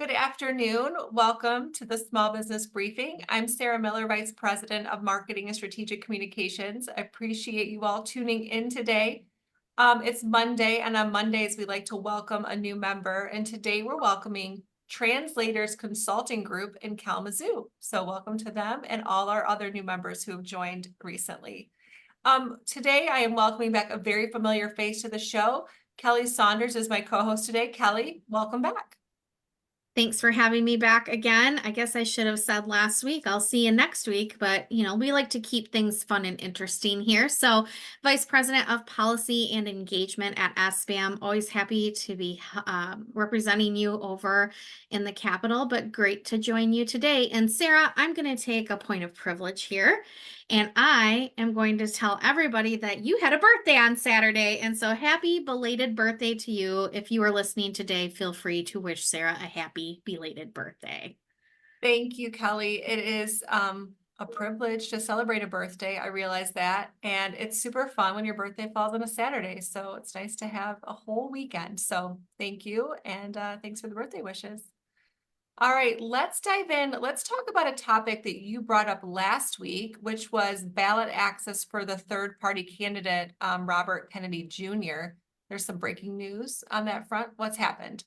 Good afternoon. Welcome to the Small Business Briefing. I'm Sarah Miller, Vice President of Marketing and Strategic Communications. I appreciate you all tuning in today. It's Monday, and on Mondays, we like to welcome a new member. And today we're welcoming Translators Consulting Group in Kalamazoo. So welcome to them and all our other new members who have joined recently. Today I am welcoming back a very familiar face to the show. Kelly Saunders is my co-host today. Kelly, welcome back. Thanks for having me back again. I guess I should have said last week, I'll see you next week, but we like to keep things fun and interesting here. So, Vice President of Policy and Engagement at SBAM, always happy to be representing you over in the Capitol, but great to join you today. And Sarah, I'm going to take a point of privilege here. And I am going to tell everybody that you had a birthday on Saturday. And so happy belated birthday to you. If you are listening today, feel free to wish Sarah a happy belated birthday. Thank you, Kelly. It is a privilege to celebrate a birthday. I realize that. And it's super fun when your birthday falls on a Saturday. So it's nice to have a whole weekend. So thank you. And thanks for the birthday wishes. All right, let's dive in. Let's talk about a topic that you brought up last week, which was ballot access for the third-party candidate, Robert Kennedy Jr. There's some breaking news on that front. What's happened?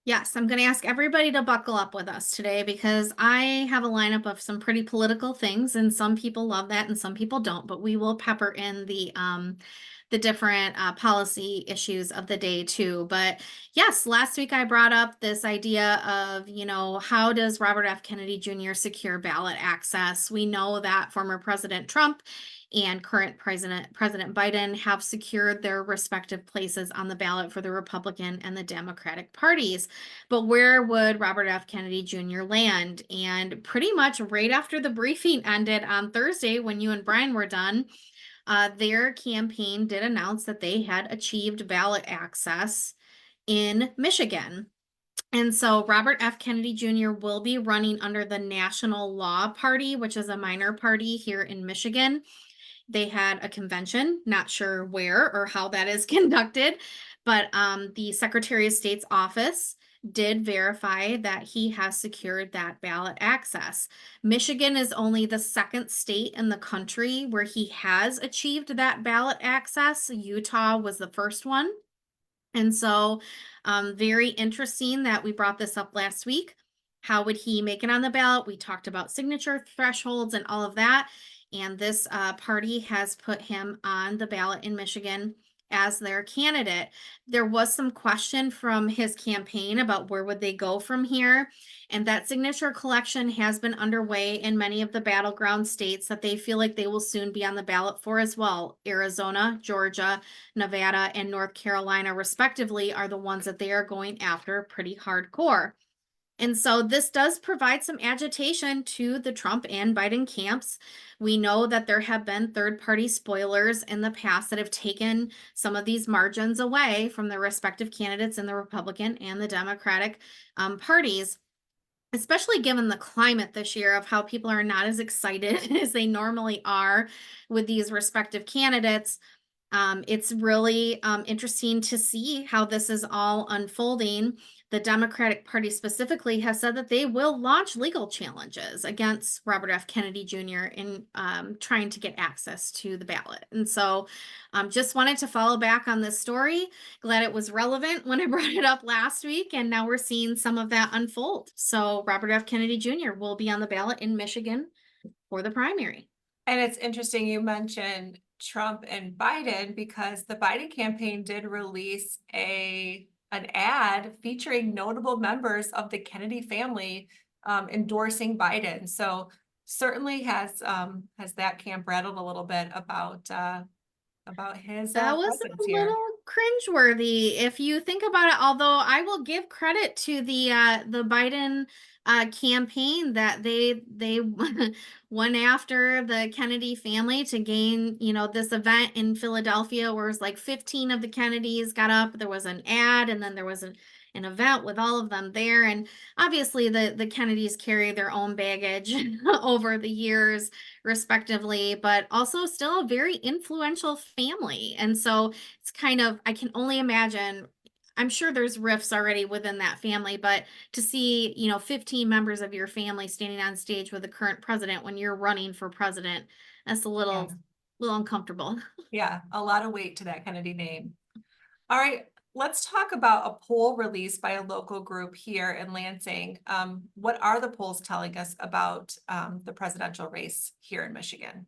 Yes, I'm going to ask everybody to buckle up with us today because I have a lineup of some pretty political things, and some people love that and some people don't, but we will pepper in the different policy issues of the day too. But yes, last week I brought up this idea of, how does Robert F. Kennedy Jr. secure ballot access? We know that former President Trump and current President Biden have secured their respective places on the ballot for the Republican and the Democratic parties. But where would Robert F. Kennedy Jr. land? And pretty much right after the briefing ended on Thursday, when you and Brian were done, their campaign did announce that they had achieved ballot access in Michigan. And so Robert F. Kennedy Jr. will be running under the National Law Party, which is a minor party here in Michigan. They had a convention, not sure where or how that is conducted, but the Secretary of State's office did verify that he has secured that ballot access. Michigan is only the second state in the country where he has achieved that ballot access. Utah was the first one. And so very interesting that we brought this up last week. How would he make it on the ballot? We talked about signature thresholds and all of that. And this party has put him on the ballot in Michigan as their candidate. There was some question from his campaign about where would they go from here. And that signature collection has been underway in many of the battleground states that they feel like they will soon be on the ballot for as well. Arizona, Georgia, Nevada, and North Carolina, respectively, are the ones that they are going after pretty hardcore. And so this does provide some agitation to the Trump and Biden camps. We know that there have been third-party spoilers in the past that have taken some of these margins away from the respective candidates in the Republican and the Democratic parties, especially given the climate this year of how people are not as excited as they normally are with these respective candidates. It's really interesting to see how this is all unfolding. The Democratic Party specifically has said that they will launch legal challenges against Robert F. Kennedy Jr. in trying to get access to the ballot. And so just wanted to follow back on this story. Glad it was relevant when I brought it up last week, and now we're seeing some of that unfold. So Robert F. Kennedy Jr. will be on the ballot in Michigan for the primary. And it's interesting you mentioned Trump and Biden because the Biden campaign did release an ad featuring notable members of the Kennedy family endorsing Biden. So certainly has that camp rattled a little bit about his That was presence a here. little cringeworthy if you think about it, although I will give credit to the Biden campaign that they went after the Kennedy family to gain, this event in Philadelphia where it was like 15 of the Kennedys got up. There was an ad, and then there was an event with all of them there. And obviously the Kennedys carry their own baggage over the years respectively, but also still a very influential family. And so it's kind of, I can only imagine I'm sure there's rifts already within that family, but to see, 15 members of your family standing on stage with the current president when you're running for president, that's a Yeah. little uncomfortable. Yeah, a lot of weight to that Kennedy name. All right, let's talk about a poll released by a local group here in Lansing. What are the polls telling us about the presidential race here in Michigan?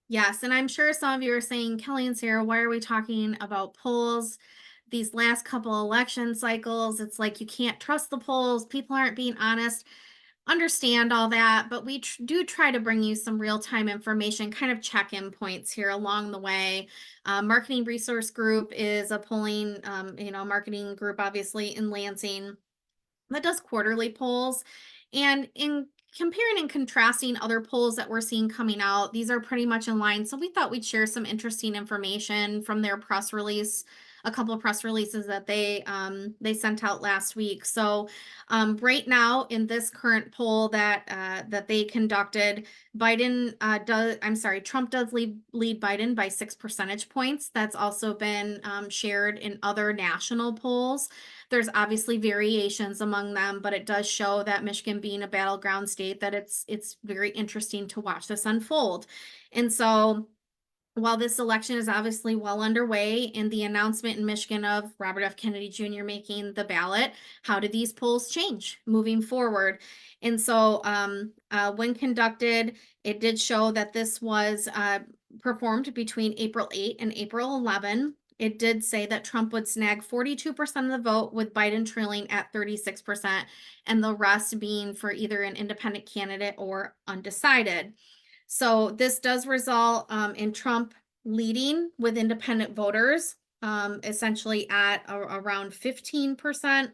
Yes, and I'm sure some of you are saying, Kelly and Sarah, why are we talking about polls? These last couple election cycles, it's like you can't trust the polls. People aren't being honest. Understand all that, but we do try to bring you some real-time information, kind of check-in points here along the way. Marketing Resource Group is a polling, marketing group, obviously in Lansing, that does quarterly polls. And in comparing and contrasting other polls that we're seeing coming out, these are pretty much in line. So we thought we'd share some interesting information from their press release, a couple of press releases that they sent out last week. So right now in this current poll that they conducted, Trump does lead Biden by 6 percentage points. That's also been shared in other national polls. There's obviously variations among them, but it does show that Michigan being a battleground state, that it's very interesting to watch this unfold. And so while this election is obviously well underway and the announcement in Michigan of Robert F. Kennedy Jr. making the ballot, how do these polls change moving forward? And so when conducted, it did show that this was performed between April 8 and April 11. It did say that Trump would snag 42% of the vote, with Biden trailing at 36%, and the rest being for either an independent candidate or undecided. So this does result in Trump leading with independent voters, essentially at around 15%.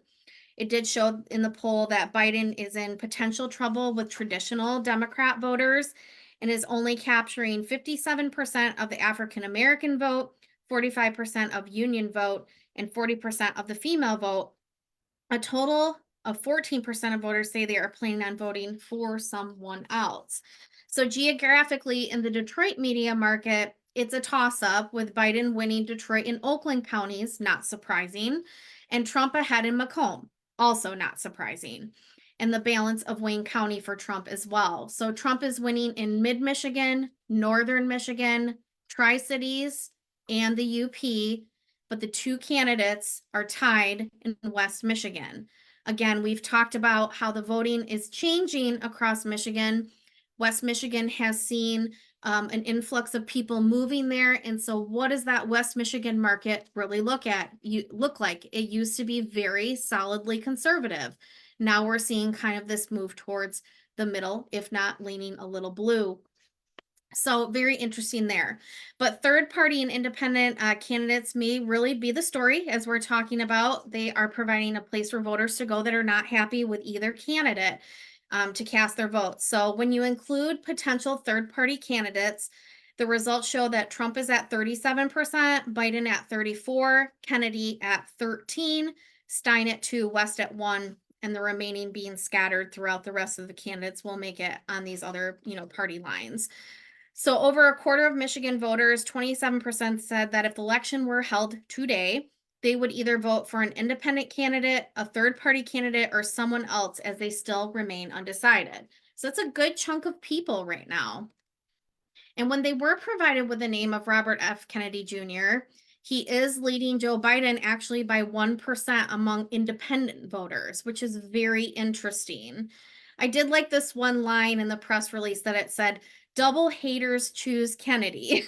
It did show in the poll that Biden is in potential trouble with traditional Democrat voters and is only capturing 57% of the African American vote, 45% of union vote, and 40% of the female vote. A total of 14% of voters say they are planning on voting for someone else. So geographically, in the Detroit media market, it's a toss-up, with Biden winning Detroit and Oakland counties, not surprising, and Trump ahead in Macomb, also not surprising, and the balance of Wayne County for Trump as well. So Trump is winning in mid-Michigan, northern Michigan, Tri-Cities, and the UP, but the two candidates are tied in West Michigan. Again, we've talked about how the voting is changing across Michigan. West Michigan has seen an influx of people moving there. And so what does that West Michigan market really look like? It used to be very solidly conservative. Now we're seeing kind of this move towards the middle, if not leaning a little blue. So very interesting there. But third party and independent candidates may really be the story, as we're talking about. They are providing a place for voters to go that are not happy with either candidate to cast their votes. So when you include potential third party candidates, the results show that Trump is at 37%, Biden at 34%, Kennedy at 13%, Stein at 2%, West at 1%, and the remaining being scattered throughout the rest of the candidates will make it on these other, party lines. So over a quarter of Michigan voters, 27% said that if the election were held today, they would either vote for an independent candidate, a third party candidate, or someone else, as they still remain undecided. So it's a good chunk of people right now. And when they were provided with the name of Robert F. Kennedy Jr., he is leading Joe Biden actually by 1% among independent voters, which is very interesting. I did like this one line in the press release that it said, "Double haters choose Kennedy."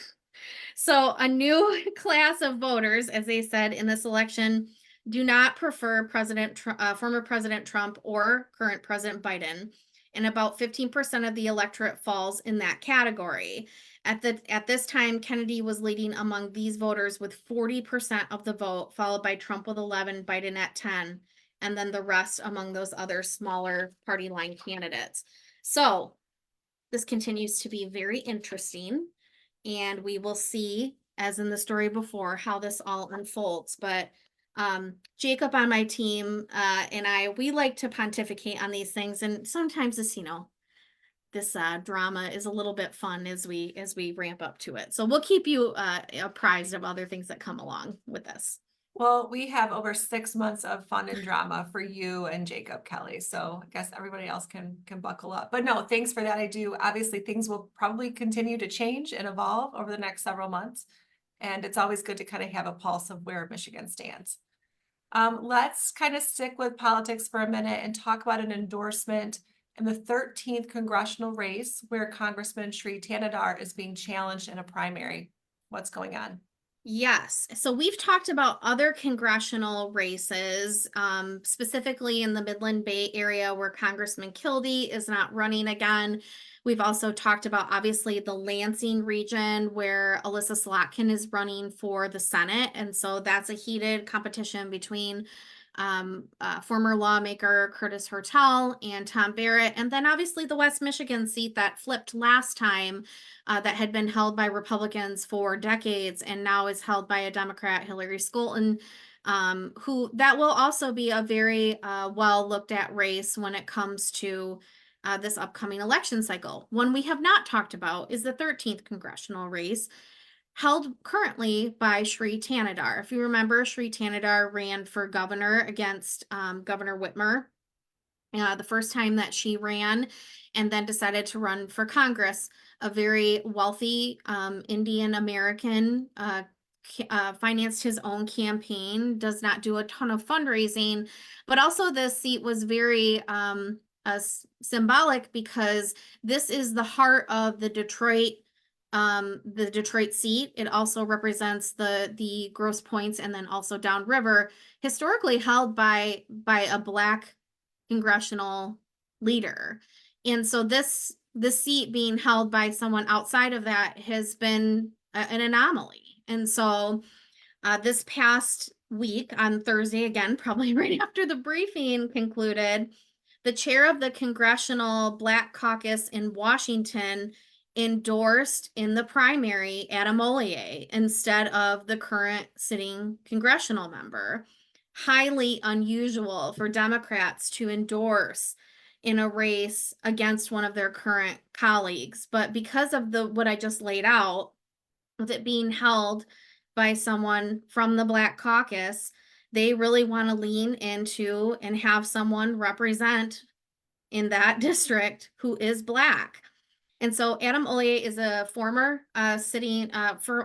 So a new class of voters, as they said in this election, do not prefer former President Trump or current President Biden, and about 15% of the electorate falls in that category. At this time, Kennedy was leading among these voters with 40% of the vote, followed by Trump with 11, Biden at 10, and then the rest among those other smaller party line candidates. So this continues to be very interesting, and we will see, as in the story before, how this all unfolds. But Jacob on my team and we like to pontificate on these things, and sometimes this drama is a little bit fun as we ramp up to it. So we'll keep you apprised of other things that come along with this. Well, we have over 6 months of fun and drama for you and Jacob Kelly, so I guess everybody else can buckle up. But no, thanks for that. I do. Obviously, things will probably continue to change and evolve over the next several months, and it's always good to kind of have a pulse of where Michigan stands. Let's kind of stick with politics for a minute and talk about an endorsement in the 13th congressional race where Congressman Shri Tanadar is being challenged in a primary. What's going on? Yes. So we've talked about other congressional races, specifically in the Midland Bay area where Congressman Kildee is not running again. We've also talked about obviously the Lansing region where Alyssa Slotkin is running for the Senate. And so that's a heated competition between former lawmaker Curtis Hertel and Tom Barrett. And then obviously the West Michigan seat that flipped last time that had been held by Republicans for decades and now is held by a Democrat, Hillary Scholten, who that will also be a very well looked at race when it comes to this upcoming election cycle. One we have not talked about is the 13th congressional race held currently by Shri Tanadar. If you remember, Shri Tanadar ran for governor against Governor Whitmer the first time that she ran, and then decided to run for Congress. A very wealthy Indian American financed his own campaign, does not do a ton of fundraising, but also this seat was very symbolic because this is the heart of the Detroit seat. It also represents the Grosse Pointes and then also downriver, historically held by a Black congressional leader. And so this seat being held by someone outside of that has been an anomaly. And so this past week on Thursday, again, probably right after the briefing concluded, the chair of the Congressional Black Caucus in Washington endorsed in the primary Adam Ollier instead of the current sitting congressional member. Highly unusual for Democrats to endorse in a race against one of their current colleagues. But because of what I just laid out, with it being held by someone from the Black Caucus, they really want to lean into and have someone represent in that district who is Black. And so Adam Ollier is a former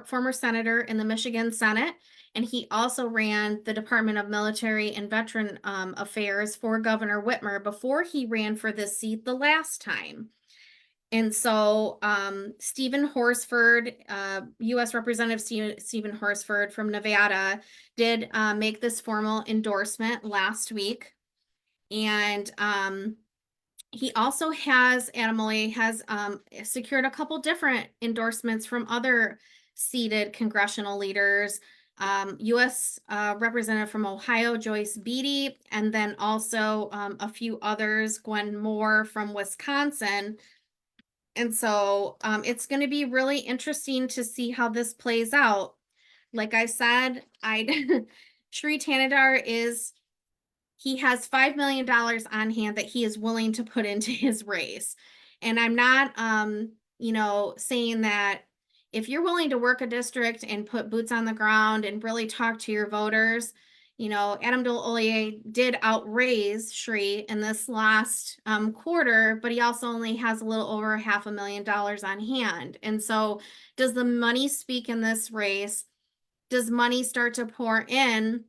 former senator in the Michigan Senate, and he also ran the Department of Military and Veteran Affairs for Governor Whitmer before he ran for this seat the last time. And so Stephen Horsford, U.S. Representative Stephen Horsford from Nevada, did make this formal endorsement last week. And he also has, Adam Ollier has secured a couple different endorsements from other seated congressional leaders. U.S. Representative from Ohio, Joyce Beatty, and then also a few others, Gwen Moore from Wisconsin. And so it's going to be really interesting to see how this plays out. Like I said, Shri Tanadar he has $5 million on hand that he is willing to put into his race. And I'm not, saying that if you're willing to work a district and put boots on the ground and really talk to your voters, Adam Ollier did outraise Shri in this last quarter, but he also only has a little over $500,000 on hand. And so does the money speak in this race? Does money start to pour in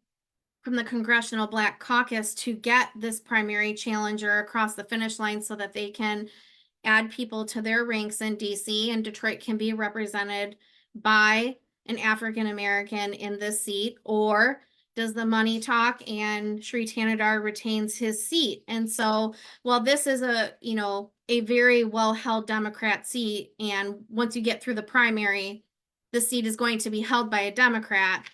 from the Congressional Black Caucus to get this primary challenger across the finish line so that they can add people to their ranks in DC and Detroit can be represented by an African American in this seat? Or does the money talk and Shri Tanadar retains his seat? And so while this is a very well-held Democrat seat, and once you get through the primary, the seat is going to be held by a Democrat,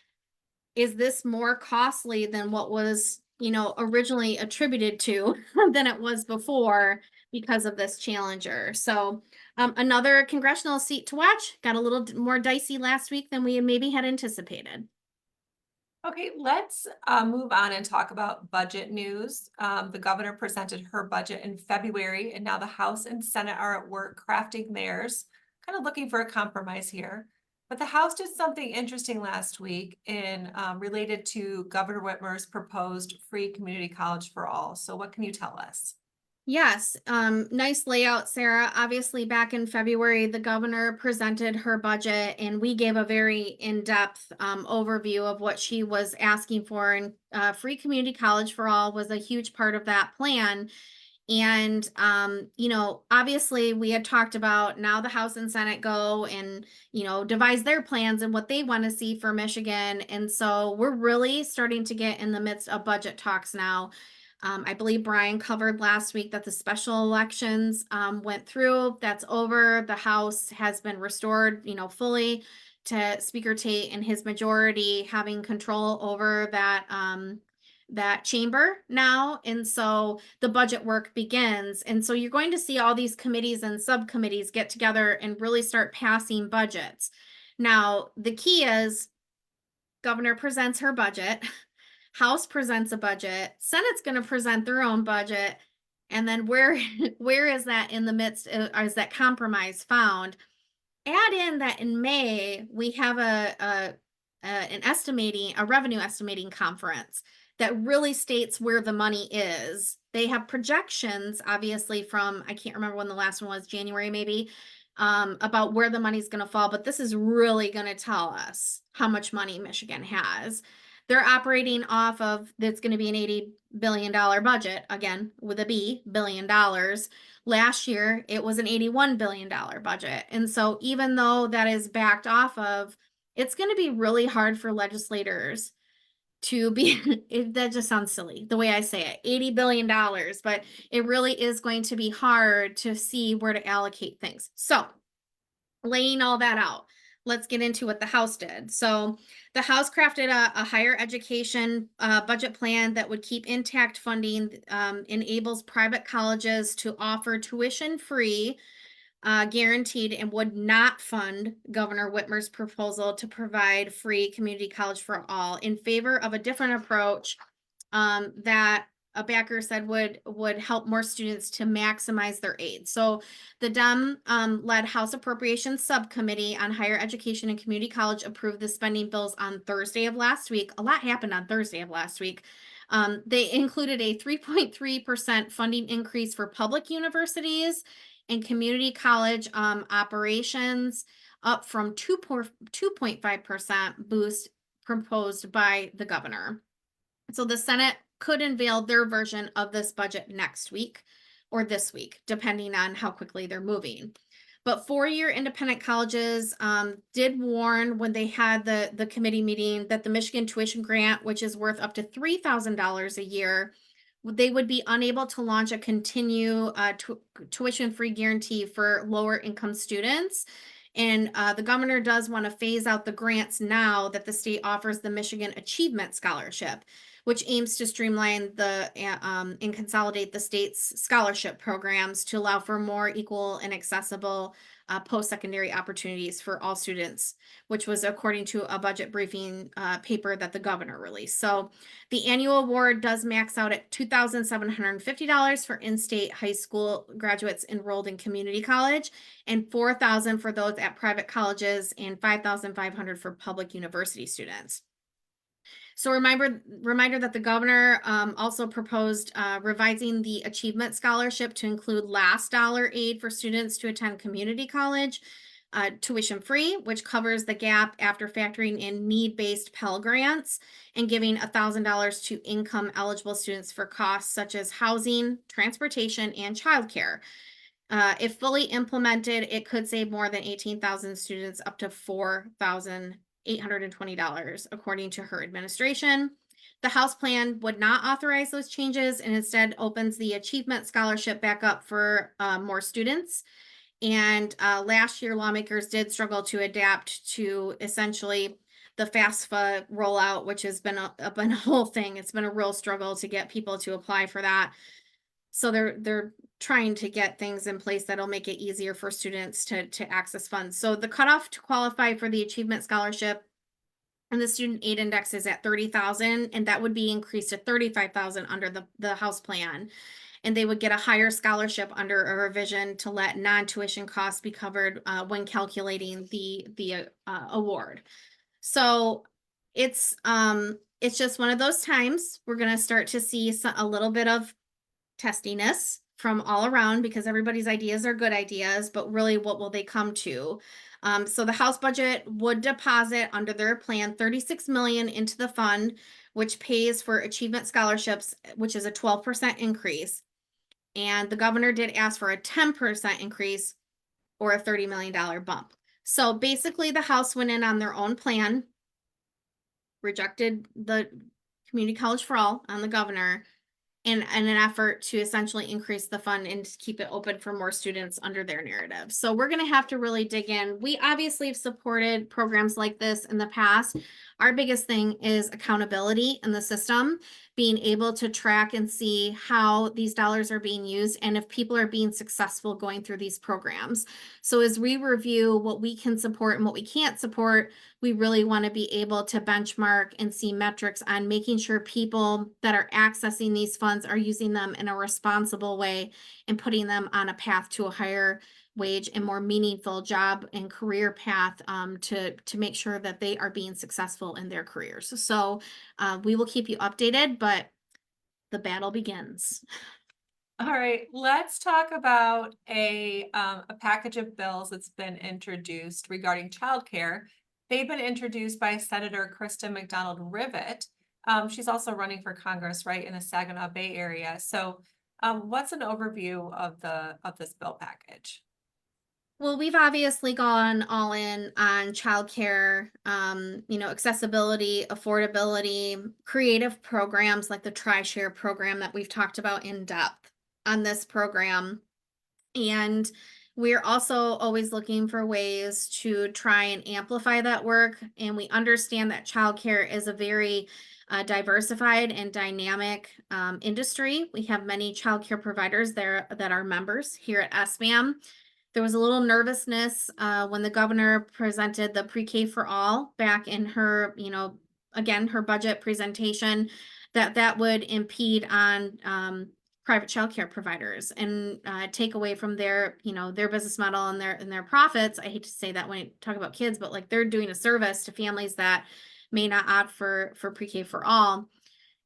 is this more costly than what was, originally attributed to than it was before because of this challenger? So another congressional seat to watch, got a little more dicey last week than we maybe had anticipated. Okay, let's move on and talk about budget news. The governor presented her budget in February, and now the House and Senate are at work crafting theirs, kind of looking for a compromise here. But the House did something interesting last week in related to Governor Whitmer's proposed free community college for all. So what can you tell us? Yes, nice layout, Sarah. Obviously, back in February, the governor presented her budget, and we gave a very in-depth overview of what she was asking for. And free community college for all was a huge part of that plan. And obviously, we had talked about now the House and Senate go and devise their plans and what they want to see for Michigan. And so we're really starting to get in the midst of budget talks now. I believe Brian covered last week that the special elections went through. That's over. The House has been restored, fully to Speaker Tate and his majority having control over that chamber now. And so the budget work begins. And so you're going to see all these committees and subcommittees get together and really start passing budgets. Now, the key is governor presents her budget. House presents a budget, Senate's going to present their own budget, and then where where is that in the midst? Is that compromise found? Add in that in May we have a revenue estimating conference that really states where the money is. They have projections, obviously, from I can't remember when the last one was, January maybe, about where the money's going to fall, but this is really going to tell us how much money Michigan has. They're operating off of that's going to be an $80 billion budget, again with a B, $billion. Last year, it was an $81 billion budget. And so even though that is backed off of, it's going to be really hard for legislators to be, that just sounds silly the way I say it, $80 billion, but it really is going to be hard to see where to allocate things. So laying all that out, let's get into what the House did. So the House crafted a higher education budget plan that would keep intact funding, enables private colleges to offer tuition free, guaranteed, and would not fund Governor Whitmer's proposal to provide free community college for all, in favor of a different approach that a backer said would help more students to maximize their aid. So the Dem led House Appropriations Subcommittee on Higher Education and Community College approved the spending bills on Thursday of last week. A lot happened on Thursday of last week. They included a 3.3% funding increase for public universities and community college operations, up from 2.5% boost proposed by the governor. So the Senate could unveil their version of this budget next week or this week, depending on how quickly they're moving. But four-year independent colleges did warn when they had the committee meeting that the Michigan tuition grant, which is worth up to $3,000 a year, they would be unable to launch a tuition-free guarantee for lower income students. And the governor does want to phase out the grants now that the state offers the Michigan Achievement Scholarship, which aims to streamline and consolidate the state's scholarship programs to allow for more equal and accessible post-secondary opportunities for all students, which was according to a budget briefing paper that the governor released. So the annual award does max out at $2,750 for in-state high school graduates enrolled in community college, and $4,000 for those at private colleges, and $5,500 for public university students. So reminder that the governor also proposed revising the achievement scholarship to include last dollar aid for students to attend community college, tuition free, which covers the gap after factoring in need-based Pell Grants, and giving $1,000 to income eligible students for costs such as housing, transportation, and childcare. If fully implemented, it could save more than 18,000 students up to $4,820, according to her administration. The House plan would not authorize those changes and instead opens the achievement scholarship back up for more students. And last year, lawmakers did struggle to adapt to essentially the FAFSA rollout, which has been a whole thing. It's been a real struggle to get people to apply for that. So they're trying to get things in place that'll make it easier for students to access funds. So the cutoff to qualify for the achievement scholarship and the student aid index is at 30,000, and that would be increased to 35,000 under the House plan. and they would get a higher scholarship under a revision to let non-tuition costs be covered when calculating the award. So it's just one of those times we're going to start to see a little bit of testiness from all around because everybody's ideas are good ideas, but really what will they come to? So the House budget would deposit under their plan 36 million into the fund, which pays for achievement scholarships, which is a 12% increase. And the governor did ask for a 10% increase or a $30 million bump. So basically the House went in on their own plan, rejected the community college for all on the governor, in an effort to essentially increase the fund and keep it open for more students under their narrative. So we're going to have to really dig in. We obviously have supported programs like this in the past. Our biggest thing is accountability in the system, being able to track and see how these dollars are being used and if people are being successful going through these programs. So as we review what we can support and what we can't support, we really want to be able to benchmark and see metrics on making sure people that are accessing these funds are using them in a responsible way and putting them on a path to a higher wage and more meaningful job and career path to make sure that they are being successful in their careers. So we will keep you updated, but the battle begins. All right, let's talk about a package of bills that's been introduced regarding childcare. They've been introduced by Senator Kristen McDonald-Rivet. She's also running for Congress, right, in the Saginaw Bay area. So what's an overview of this bill package? Well, we've obviously gone all in on childcare, accessibility, affordability, creative programs like the TriShare program that we've talked about in depth on this program. And we're also always looking for ways to try and amplify that work. And we understand that childcare is a very diversified and dynamic industry. We have many childcare providers there that are members here at SBAM. There was a little nervousness when the governor presented the pre-K for all back in her, again, her budget presentation, that would impede on private childcare providers and take away from their, their business model and their profits. I hate to say that when you talk about kids, but like they're doing a service to families that may not opt for pre-K for all.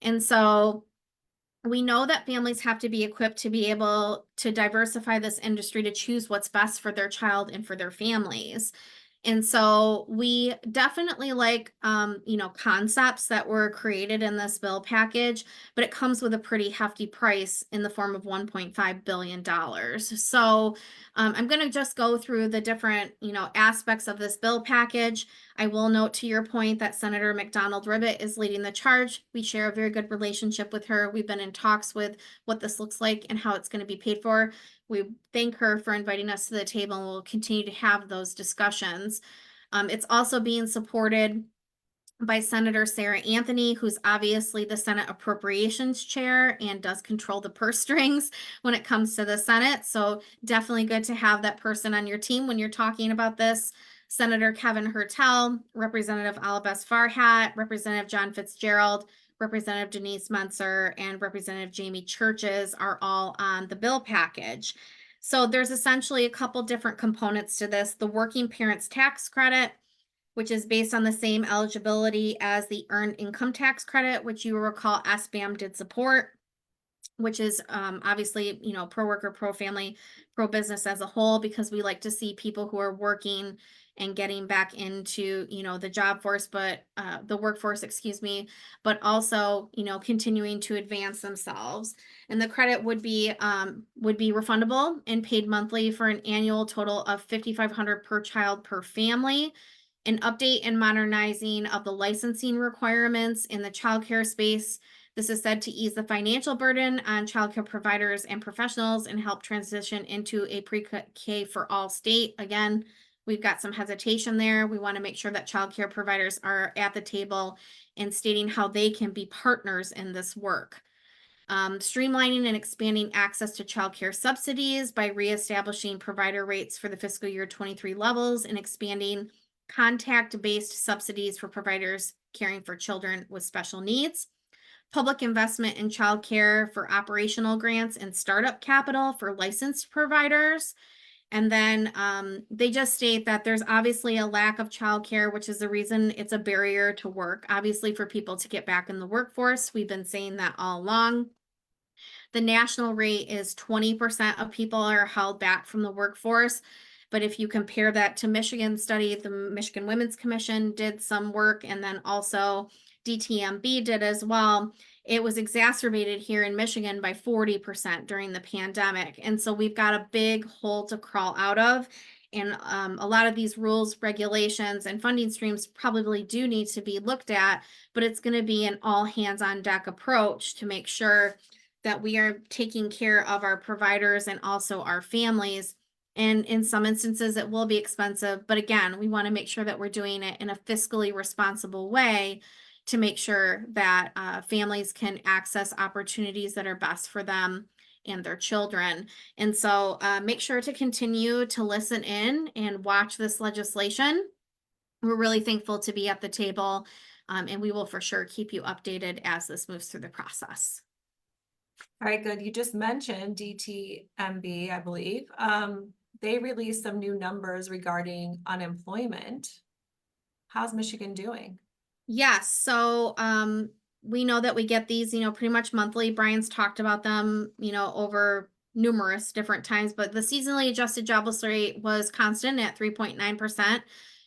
And so we know that families have to be equipped to be able to diversify this industry to choose what's best for their child and for their families. And so we definitely like, concepts that were created in this bill package, but it comes with a pretty hefty price in the form of $1.5 billion. So I'm going to just go through the different, aspects of this bill package. I will note to your point that Senator McDonald-Rivet is leading the charge. We share a very good relationship with her. We've been in talks with what this looks like and how it's going to be paid for. We thank her for inviting us to the table, and we'll continue to have those discussions. It's also being supported by Senator Sarah Anthony, who's obviously the Senate Appropriations Chair and does control the purse strings when it comes to the Senate. So definitely good to have that person on your team when you're talking about this. Senator Kevin Hertel, Representative Alibes Farhat, Representative John Fitzgerald, Representative Denise Mentzer, and Representative Jamie Churches are all on the bill package. So there's essentially a couple different components to this. The working parents tax credit, which is based on the same eligibility as the earned income tax credit, which you will recall SBAM did support, which is obviously, pro worker, pro family, pro business as a whole, because we like to see people who are working and getting back into, the job force, but the workforce, excuse me, but also, continuing to advance themselves. And the credit would be refundable and paid monthly for an annual total of $5,500 per child per family. An update and modernizing of the licensing requirements in the childcare space. This is said to ease the financial burden on childcare providers and professionals and help transition into a pre-K for all state. Again, we've got some hesitation there. We want to make sure that childcare providers are at the table and stating how they can be partners in this work. Streamlining and expanding access to childcare subsidies by reestablishing provider rates for the fiscal year 23 levels and expanding contact-based subsidies for providers caring for children with special needs. public investment in childcare for operational grants and startup capital for licensed providers. And then they just state that there's obviously a lack of childcare, which is the reason it's a barrier to work, obviously, for people to get back in the workforce. We've been saying that all along. The national rate is 20% of people are held back from the workforce. But if you compare that to Michigan study, the Michigan Women's Commission did some work, and then also DTMB did as well. It was exacerbated here in Michigan by 40% during the pandemic. And so we've got a big hole to crawl out of. And a lot of these rules, regulations, and funding streams probably do need to be looked at, but it's going to be an all hands on deck approach to make sure that we are taking care of our providers and also our families. And in some instances, it will be expensive. But again, we want to make sure that we're doing it in a fiscally responsible way to make sure that families can access opportunities that are best for them and their children. And so make sure to continue to listen in and watch this legislation. We're really thankful to be at the table, and we will for sure keep you updated as this moves through the process. All right, good. You just mentioned DTMB, I believe. They released some new numbers regarding unemployment. How's Michigan doing? Yes, so we know that we get these, pretty much monthly. Brian's talked about them, over numerous different times, but the seasonally adjusted jobless rate was constant at 3.9%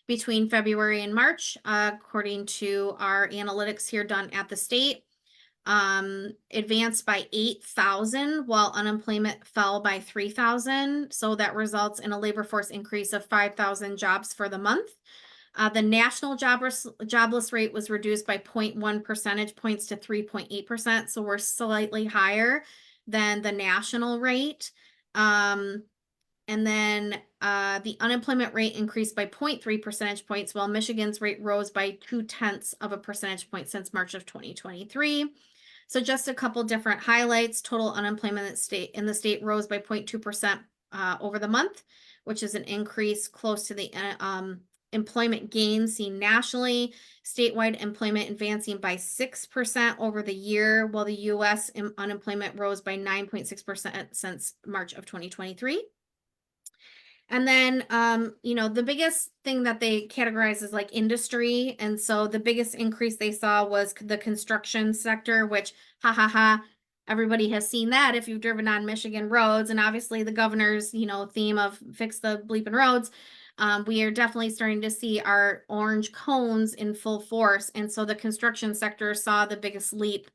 between February and March, according to our analytics here done at the state. Advanced by 8,000 while unemployment fell by 3,000. So that results in a labor force increase of 5,000 jobs for the month. The national jobless rate was reduced by 0.1 percentage points to 3.8%. So we're slightly higher than the national rate. And then the unemployment rate increased by 0.3 percentage points, while Michigan's rate rose by 0.2 of a percentage point since March of 2023. So just a couple different highlights. Total unemployment in the state rose by 0.2% over the month, which is an increase close to the employment gains seen nationally. Statewide employment advancing by 6% over the year, while the U.S. unemployment rose by 9.6% since March of 2023. And then, the biggest thing that they categorize is like industry. And so the biggest increase they saw was the construction sector, which, everybody has seen that if you've driven on Michigan roads. And obviously the governor's, theme of fix the bleeping roads. We are definitely starting to see our orange cones in full force. And so the construction sector saw the biggest leap.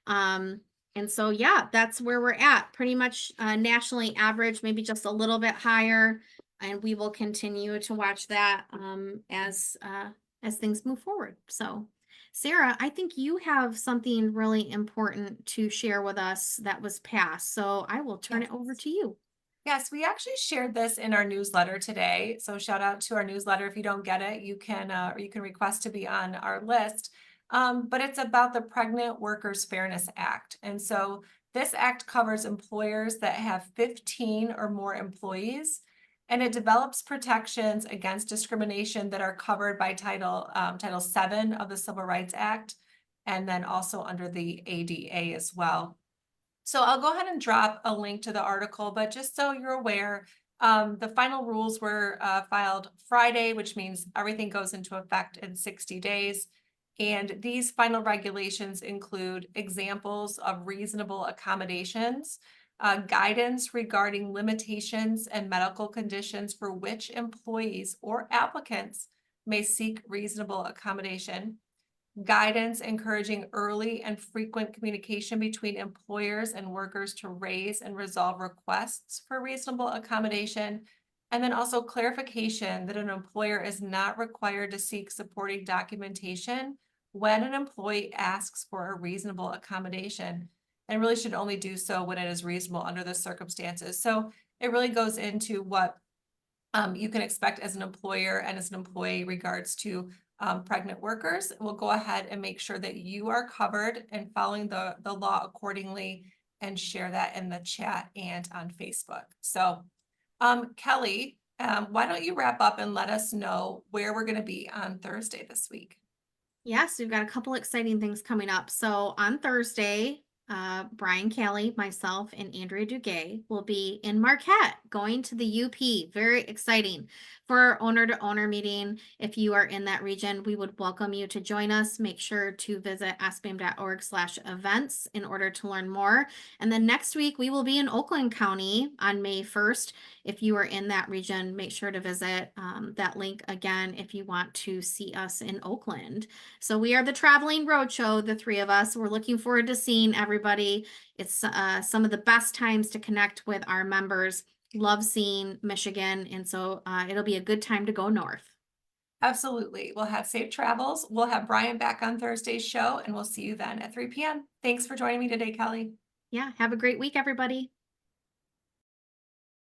And so, yeah, that's where we're at. Pretty much nationally average, maybe just a little bit higher. And we will continue to watch that as things move forward. So, Sarah, I think you have something really important to share with us that was passed. So I will turn it over to you. Yes, we actually shared this in our newsletter today. So shout out to our newsletter. If you don't get it, you can request to be on our list. But it's about the Pregnant Workers Fairness Act. And so this act covers employers that have 15 or more employees, and it develops protections against discrimination that are covered by Title VII of the Civil Rights Act, and then also under the ADA as well. So I'll go ahead and drop a link to the article, but just so you're aware, the final rules were filed Friday, which means everything goes into effect in 60 days. And these final regulations include examples of reasonable accommodations, guidance regarding limitations and medical conditions for which employees or applicants may seek reasonable accommodation, guidance encouraging early and frequent communication between employers and workers to raise and resolve requests for reasonable accommodation, and then also clarification that an employer is not required to seek supporting documentation when an employee asks for a reasonable accommodation, and really should only do so when it is reasonable under the circumstances. So it really goes into what you can expect as an employer and as an employee regards to pregnant workers. We'll go ahead and make sure that you are covered and following the law accordingly, and share that in the chat and on Facebook. So Kelly, why don't you wrap up and let us know where we're going to be on Thursday this week? Yes, we've got a couple exciting things coming up. So on Thursday, Brian Kelly, myself, and Andrea Duguay will be in Marquette going to the UP. Very exciting for our owner to owner meeting. If you are in that region, we would welcome you to join us. Make sure to visit asbam.org/events in order to learn more. And then next week, we will be in Oakland County on May 1st. If you are in that region, make sure to visit that link again if you want to see us in Oakland. So we are the traveling roadshow, the three of us. We're looking forward to seeing everybody. It's some of the best times to connect with our members. Love seeing Michigan, and so it'll be a good time to go north. Absolutely. We'll have safe travels. We'll have Brian back on Thursday's show, and we'll see you then at 3 p.m. Thanks for joining me today, Kelly. Yeah, have a great week, everybody.